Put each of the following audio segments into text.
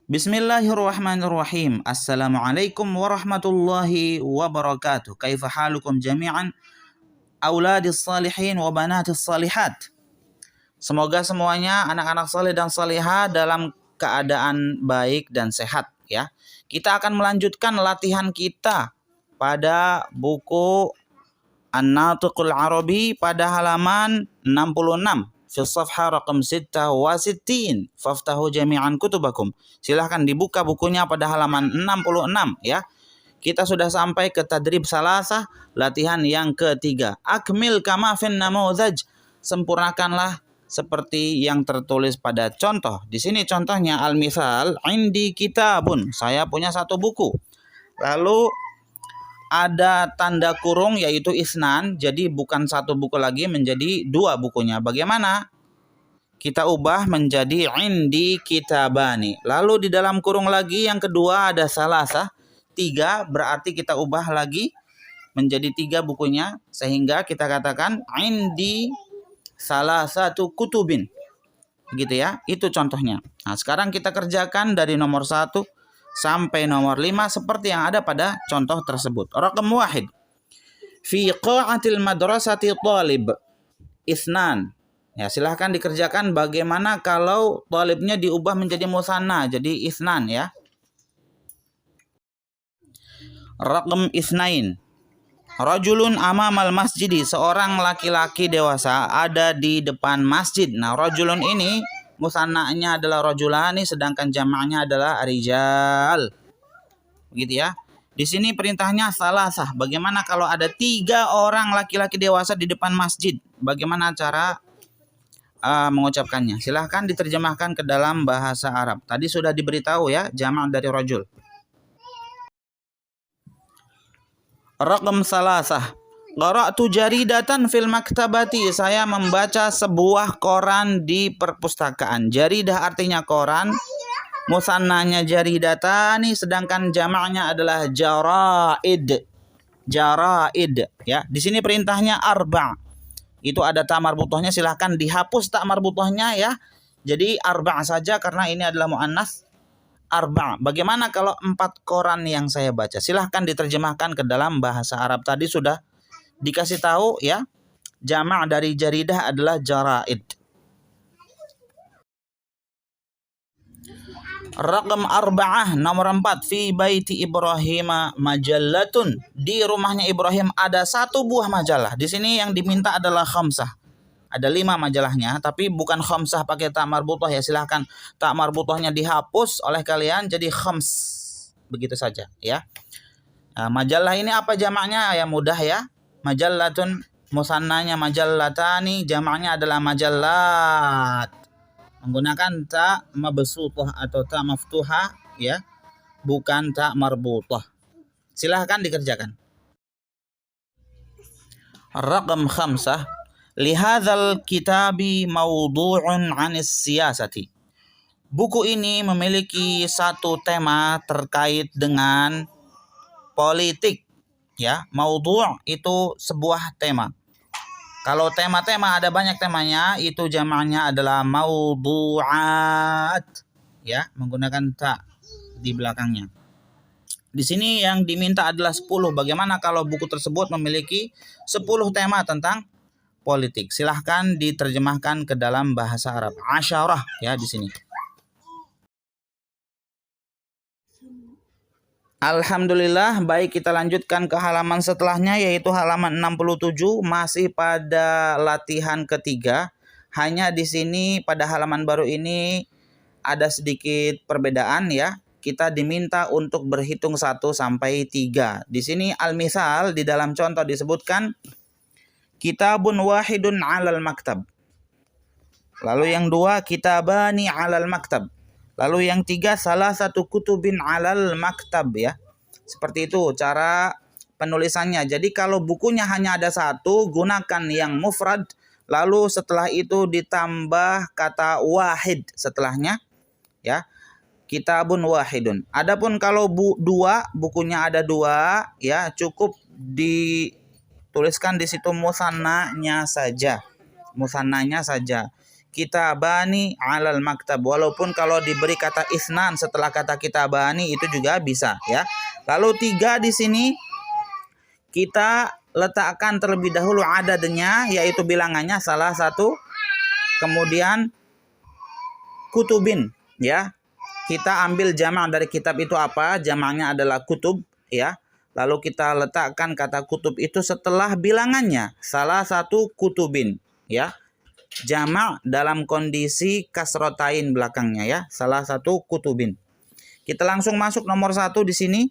Bismillahirrahmanirrahim. Assalamualaikum warahmatullahi wabarakatuh. Kaifa halukum jami'an auladis salihin wa banatis salihat. Semoga semuanya anak-anak saleh dan salihah dalam keadaan baik dan sehat ya. Kita akan melanjutkan latihan kita pada buku An-Natiqul Arabi pada halaman 66. Fi safha raqam 66. Faftahu jami'an kutubakum. Silahkan dibuka bukunya pada halaman 66 ya. Kita sudah sampai ke tadrib salasah, latihan yang ketiga. Akmil kama fin namuzaj. Sempurnakanlah seperti yang tertulis pada contoh. Di sini contohnya al-misal indi kitabun. Saya punya satu buku. Lalu ada tanda kurung yaitu isnan, jadi bukan satu buku lagi menjadi dua bukunya. Bagaimana? Kita ubah menjadi indi kitabani. Lalu di dalam kurung lagi yang kedua ada salasah, tiga, berarti kita ubah lagi menjadi tiga bukunya, sehingga kita katakan indi salasatu kutubin. Gitu ya, itu contohnya. Nah, sekarang kita kerjakan dari nomor 1 sampai nomor 5 seperti yang ada pada contoh tersebut. Raqam 1. Fi qa'atil madrasati talib isnan. Ya, silahkan dikerjakan bagaimana kalau talibnya diubah menjadi musanna, jadi isnan ya. Raqam isnain. Rajulun amamal masjidi, seorang laki-laki dewasa ada di depan masjid. Nah, rajulun ini musanna'nya adalah rajulani, sedangkan jamaknya adalah rijal. Begitu ya. Di sini perintahnya salasah. Bagaimana kalau ada 3 orang laki-laki dewasa di depan masjid? Bagaimana cara mengucapkannya? Silahkan diterjemahkan ke dalam bahasa Arab. Tadi sudah diberitahu ya, jamak dari rajul. Raqam salasah. Qara'tu jaridatan fil maktabati. Saya membaca sebuah koran di perpustakaan. Jaridah artinya koran. Musannanya jaridatani, sedangkan jamaknya adalah jaraid. Jaraid ya. Di sini perintahnya arba'. Itu ada ta marbuthahnya, silahkan dihapus ta marbuthahnya ya. Jadi arba' saja karena ini adalah muannas arba'. Bagaimana kalau 4 koran yang saya baca? Silahkan diterjemahkan ke dalam bahasa Arab. Tadi sudah dikasih tahu ya, jamak dari jaridah adalah jaraid. Raqam 4, nomor 4. Fi baiti Ibrahim majallatun. Di rumahnya Ibrahim ada 1 buah majalah. Di sini yang diminta adalah khamsah. Ada 5 majalahnya, tapi bukan khamsah pakai ta marbuthah ya. Silahkan ta marbuthahnya dihapus oleh kalian jadi khams. Begitu saja ya. Nah, majalah ini apa jamaknya? Ya mudah ya. Majallatun, musannanya majallatani, jamaknya adalah majallat. Menggunakan ta mabsuthah atau ta maftuhah ya, bukan ta marbuthah. Silahkan dikerjakan. Raqam 5. Lihadzal kitabi mawdu'un 'anis siyasati. Buku ini memiliki satu tema terkait dengan politik ya. Maudhu' itu sebuah tema. Kalau tema-tema ada banyak temanya, itu jamaknya adalah maudhu'at ya, menggunakan ta di belakangnya. Di sini yang diminta adalah 10. Bagaimana kalau buku tersebut memiliki 10 tema tentang politik? Silahkan diterjemahkan ke dalam bahasa Arab. Asyarah ya di sini. Alhamdulillah, baik, kita lanjutkan ke halaman setelahnya yaitu halaman 67, masih pada latihan ketiga. Hanya di sini pada halaman baru ini ada sedikit perbedaan ya. Kita diminta untuk berhitung 1 sampai 3. Di sini al-misal di dalam contoh disebutkan kitabun wahidun 'alal maktab. Lalu yang 2 kitabani 'alal maktab. Lalu yang 3 salah satu kutubin 'alal maktab ya. Seperti itu cara penulisannya. Jadi kalau bukunya hanya ada 1, gunakan yang mufrad. Lalu setelah itu ditambah kata wahid setelahnya ya. Kitabun wahidun. Adapun kalau 2, bukunya ada 2 ya, cukup dituliskan di situ musannanya saja. Musannanya saja. kitabani 'alal maktab. Walaupun kalau diberi kata isnan setelah kata kitabani itu juga bisa ya. Lalu 3 di sini kita letakkan terlebih dahulu adadnya, yaitu bilangannya salah satu, kemudian kutubin ya. Kita ambil jamak dari kitab itu apa? Jamaknya adalah kutub ya. Lalu kita letakkan kata kutub itu setelah bilangannya, salah satu kutubin ya. Jamak dalam kondisi kasrotain belakangnya ya, salah satu kutubin. Kita langsung masuk nomor 1 di sini.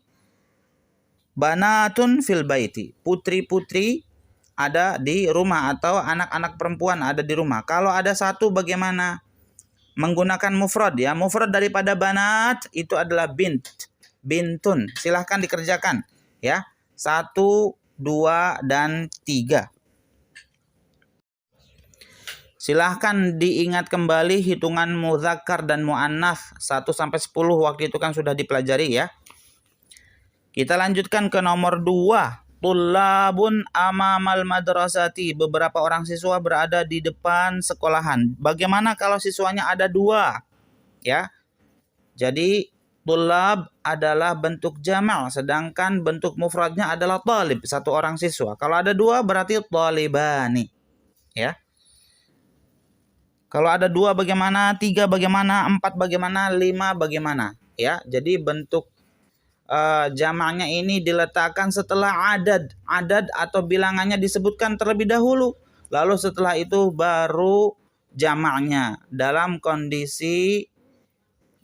Banatun fil baiti, putri-putri ada di rumah atau anak-anak perempuan ada di rumah. Kalau ada satu bagaimana? Menggunakan mufrad ya. Mufrad daripada banat itu adalah bint, bintun. Silahkan dikerjakan ya. 1, 2, dan 3. Silahkan diingat kembali hitungan muzakkar dan muannats 1 sampai 10 waktu itu kan sudah dipelajari ya. Kita lanjutkan ke nomor 2. Tullabun amamal madrasati. Beberapa orang siswa berada di depan sekolahan. Bagaimana kalau siswanya ada 2? Ya. Jadi tullab adalah bentuk jamak, sedangkan bentuk mufradnya adalah talib, 1 orang siswa. Kalau ada 2 berarti talibani. Ya. Kalau ada 2 bagaimana? 3 bagaimana? 4 bagaimana? 5 bagaimana? Ya. Jadi bentuk jamaknya ini diletakkan setelah adad atau bilangannya disebutkan terlebih dahulu, lalu setelah itu baru jamaknya dalam kondisi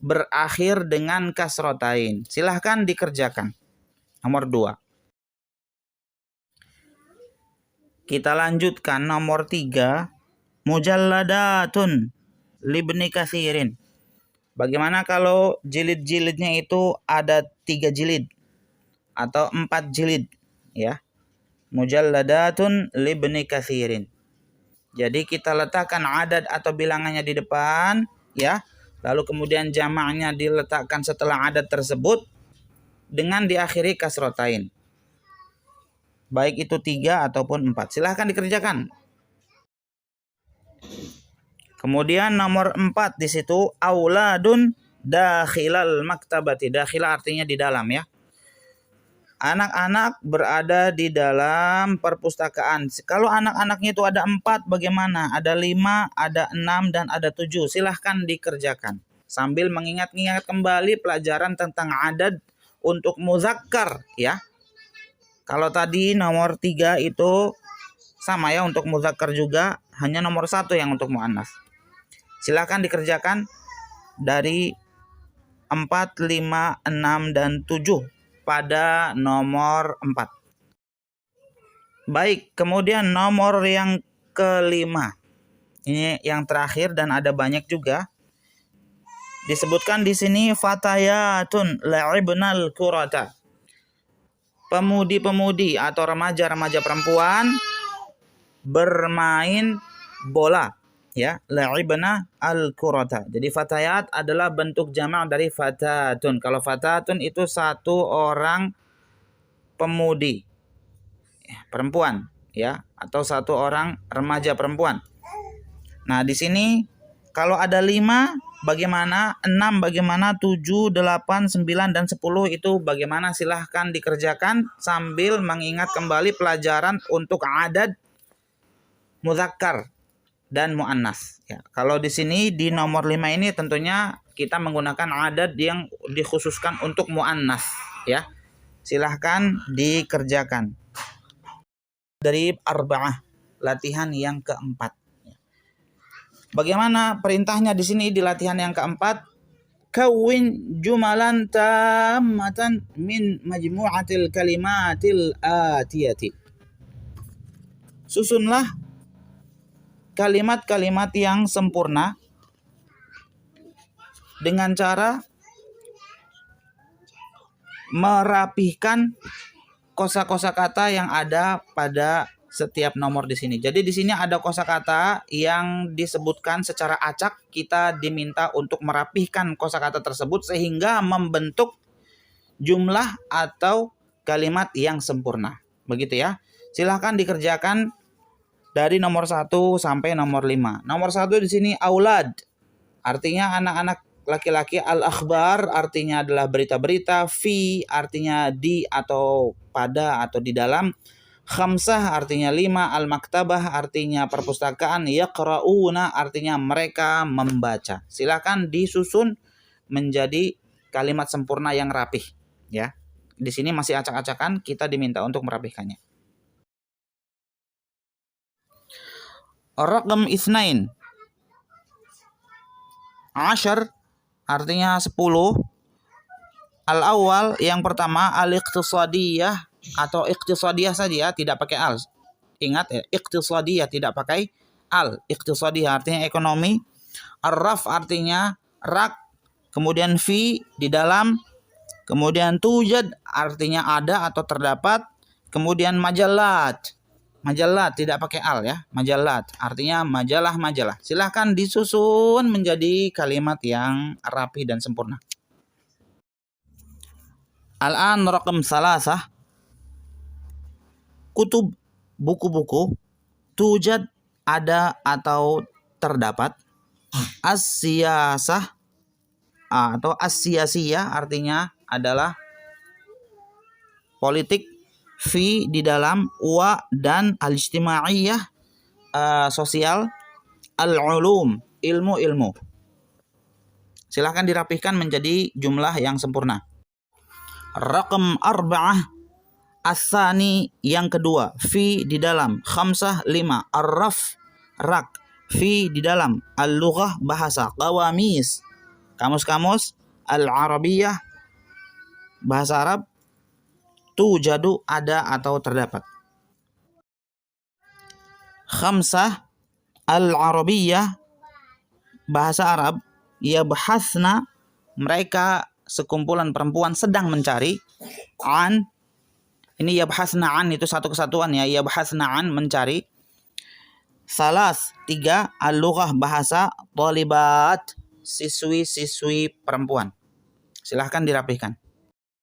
berakhir dengan kasrotain. Silahkan dikerjakan. Nomor 2. Kita lanjutkan nomor 3. Mujalladatun libni katsirin. Bagaimana kalau jilid-jilidnya itu ada 3 jilid atau 4 jilid ya. Mujalladatun libni katsirin. Jadi kita letakkan adad atau bilangannya di depan ya. Lalu kemudian jamaknya diletakkan setelah adad tersebut dengan diakhiri kasrotain. Baik itu 3 ataupun 4. Silahkan dikerjakan. Kemudian nomor 4 di situ auladun dakhilal maktabati. Dakhila artinya di dalam ya. Anak-anak berada di dalam perpustakaan. Kalau anak-anaknya itu ada 4 bagaimana? Ada 5, ada 6 dan ada 7. Silahkan dikerjakan sambil mengingat-ingat kembali pelajaran tentang adad untuk muzakkar ya. Kalau tadi nomor 3 itu sama ya untuk muzakkar juga, hanya nomor 1 yang untuk muannats. Silakan dikerjakan dari 4, 5, 6, dan 7 pada nomor 4. Baik, kemudian nomor yang kelima. Ini yang terakhir dan ada banyak juga. Disebutkan di sini fatayatun la'ibnal kurata. Pemudi-pemudi atau remaja-remaja perempuan bermain bola. Ya, la'ibna al-kurata. Jadi fatayat adalah bentuk jamak dari fatatun. Kalau fatatun itu 1 orang pemudi ya, perempuan ya, atau 1 orang remaja perempuan. Nah, di sini kalau ada 5 bagaimana? 6 bagaimana? 7, 8, 9 dan 10 itu bagaimana? Silahkan dikerjakan sambil mengingat kembali pelajaran untuk adad muzakkar dan muannats ya. Kalau di sini di nomor 5 ini tentunya kita menggunakan adad yang dikhususkan untuk muannats ya. Silahkan dikerjakan. Dari arba'ah, latihan yang keempat. Bagaimana perintahnya di sini di latihan yang keempat? Kawin jumalan tammatan min majmu'atil kalimatil atiyati. Susunlah kalimat-kalimat yang sempurna dengan cara merapihkan kosa-kosa kata yang ada pada setiap nomor di sini. Jadi di sini ada kosakata yang disebutkan secara acak, kita diminta untuk merapihkan kosakata tersebut sehingga membentuk jumlah atau kalimat yang sempurna. Begitu ya. Silahkan dikerjakan dari nomor 1 sampai nomor 5. Nomor 1 di sini aulad, artinya anak-anak laki-laki. Al-akhbar artinya adalah berita-berita. Fi artinya di atau pada atau di dalam. Khamsah artinya 5. Al-maktabah artinya perpustakaan. Yaqra'una artinya mereka membaca. Silakan disusun menjadi kalimat sempurna yang rapih, ya. Di sini masih acak-acakan, kita diminta untuk merapihkannya. Raqam isnain. Ashar artinya 10. Al-awwal yang pertama al-iqtisadiyah atau iqtisadiyah saja, tidak pakai al. Ingat ya, iqtisadiyah tidak pakai al. Iqtisadiyah artinya ekonomi. Ar-raf artinya rak. Kemudian fi di dalam. Kemudian tujad artinya ada atau terdapat. Kemudian majalat. Majalat tidak pakai al ya. Majalat artinya majalah-majalah. Silahkan disusun menjadi kalimat yang rapi dan sempurna. Al-an raqam salasah. Kutub, buku-buku. Tujad ada atau terdapat. As-siyasah atau as-siyasiyah artinya adalah politik. Fi di dalam. Wa dan al-ijtimaiyah sosial. Al-ulum ilmu-ilmu. Silahkan dirapihkan menjadi jumlah yang sempurna. Raqam arba'ah as-sani yang kedua. Fi di dalam. Khamsah 5. Ar-raf rak. Fi di dalam. Al-lughah bahasa. Qawamis kamus-kamus. Al-arabiyah bahasa Arab. Tujadu ada atau terdapat. Khamsah al-arabiyah bahasa Arab. Yabhasna mereka sekumpulan perempuan sedang mencari. An ini yabhasna an itu satu kesatuan ya. Yabhasna an mencari. Salas 3 al-lughah bahasa. Thalibat siswi-siswi perempuan. Silahkan dirapihkan.